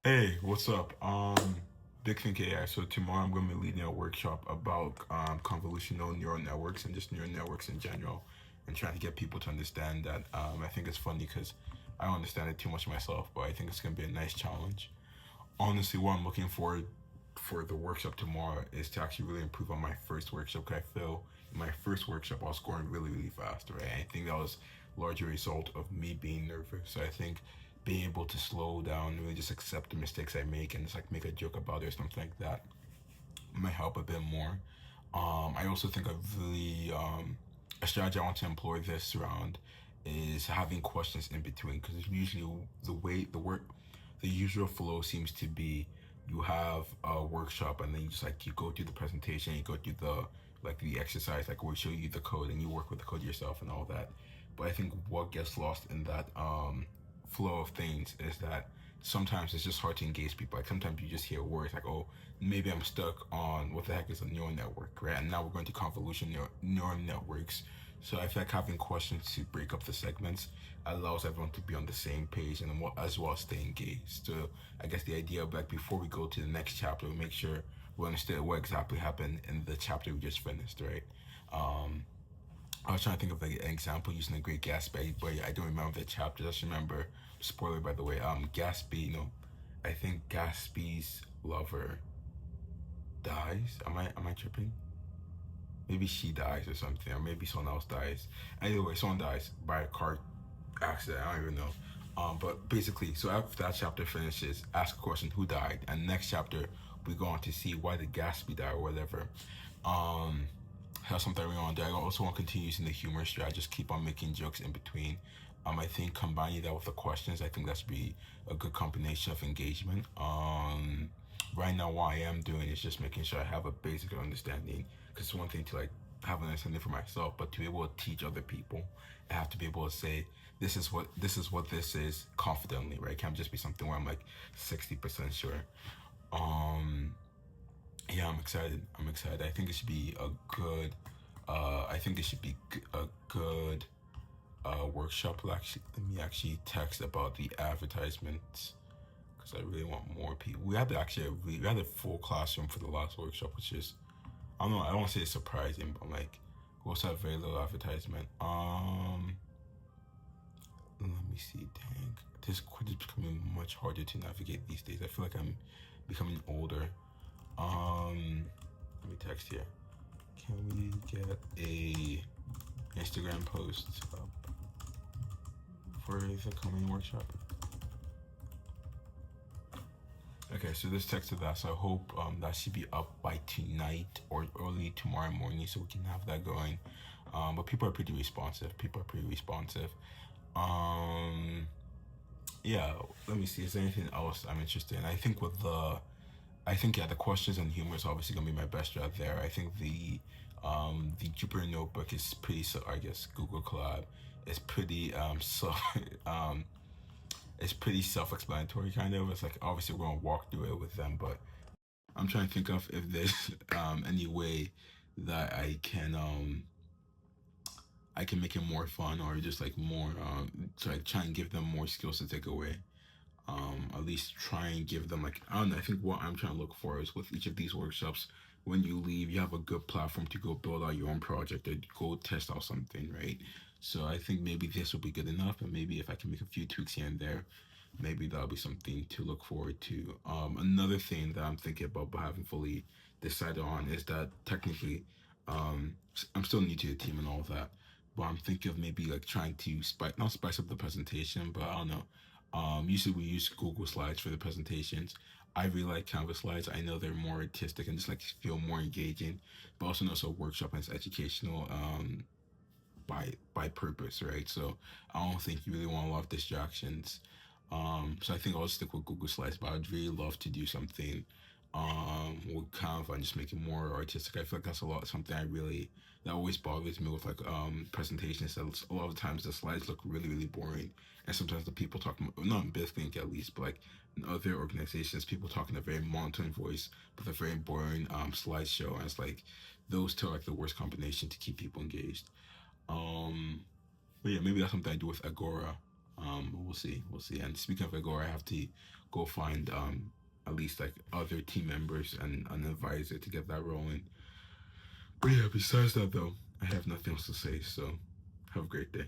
Hey, what's up? Big Think AI. So tomorrow I'm going to be leading a workshop about convolutional neural networks and just neural networks in general, and trying to get people to understand that. I think it's funny because I don't understand it too much myself, but I think it's going to be a nice challenge. Honestly, what I'm looking forward for the workshop tomorrow is to actually really improve on my first workshop. 'Cause I feel in my first workshop I was scoring really, really fast, right? I think that was largely a result of me being nervous. So I think being able to slow down and really just accept the mistakes I make and just like make a joke about it or something like that might help a bit more. I also think a strategy I want to employ this round is having questions in between, because usually the way the usual flow seems to be you have a workshop and then you just like you go through the presentation, you go through the exercise, like we show you the code and you work with the code yourself and all that. But I think what gets lost in that flow of things is that sometimes it's just hard to engage people. Like sometimes you just hear words like, "Oh, maybe I'm stuck on what the heck is a neural network," right? And now we're going to convolution neural networks. So I feel like having questions to break up the segments allows everyone to be on the same page and as well as stay engaged. So I guess the idea of like before we go to the next chapter, we make sure we understand what exactly happened in the chapter we just finished, right? Um, I was trying to think of like an example using the Great Gatsby, but I don't remember the chapter. I just remember, spoiler by the way, Gatsby, I think Gatsby's lover dies. Am I tripping? Maybe she dies or something, or maybe someone else dies. Anyway, someone dies by a car accident. I don't even know. But basically, so after that chapter finishes, ask a question: who died? And next chapter, we go on to see why did Gatsby die or whatever. Um, have something I really want to do. I also want to continue using the humor strategy. Just keep on making jokes in between. I think combining that with the questions, I think that's be a good combination of engagement. Right now, what I am doing is just making sure I have a basic understanding. Because it's one thing to like have an understanding for myself, but to be able to teach other people, I have to be able to say this is what this is confidently, right? It can't just be something where I'm like 60% sure. Um, yeah, I'm excited. I'm excited. I think it should be a good. I think it should be a good workshop. Let me actually text about the advertisements because I really want more people. We had a full classroom for the last workshop, which is I don't know. I don't want to say it's surprising, but like we also have very little advertisement. Let me see. Dang, this quiz is becoming much harder to navigate these days. I feel like I'm becoming older. Let me text here. Can we get a Instagram post up for the coming workshop? Okay, so this text to that. So I hope that should be up by tonight or early tomorrow morning, so we can have that going. But people are pretty responsive. People are pretty responsive. Um, yeah. Let me see. Is there anything else I'm interested in? I think yeah, the questions and humor is obviously gonna be my best job there. I think the Jupyter notebook is pretty. So I guess Google Collab is pretty um it's pretty self-explanatory kind of. It's like obviously we're gonna walk through it with them, but I'm trying to think of if there's any way that I can make it more fun or just like more to like try and give them more skills to take away. At least try and give them like I don't know. I think what I'm trying to look for is with each of these workshops, when you leave, you have a good platform to go build out your own project or go test out something, right? So I think maybe this will be good enough, and maybe if I can make a few tweaks here and there, maybe that'll be something to look forward to. Another thing that I'm thinking about but haven't fully decided on is that technically, I'm still new to the team and all of that, but I'm thinking of maybe like trying to not spice up the presentation, but I don't know. Usually we use Google Slides for the presentations. I really like Canvas slides. I know they're more artistic and just like feel more engaging, but also know it's a workshop and it's educational by purpose, right? So I don't think you really want a lot of distractions. So I think I'll stick with Google Slides, but I'd really love to do something with Canva and just make it more artistic. I feel like that's a lot something I really that always bothers me with like presentations. That a lot of times the slides look really really boring, and sometimes the people talking not in BizLink at least, but like in other organizations, people talk in a very monotone voice with a very boring slideshow, and it's like those two are like the worst combination to keep people engaged. Um, but yeah, maybe that's something I do with Agora. We'll see. We'll see. And speaking of Agora, I have to go find at least like other team members and an advisor to get that rolling. But yeah, besides that though, I have nothing else to say. So have a great day.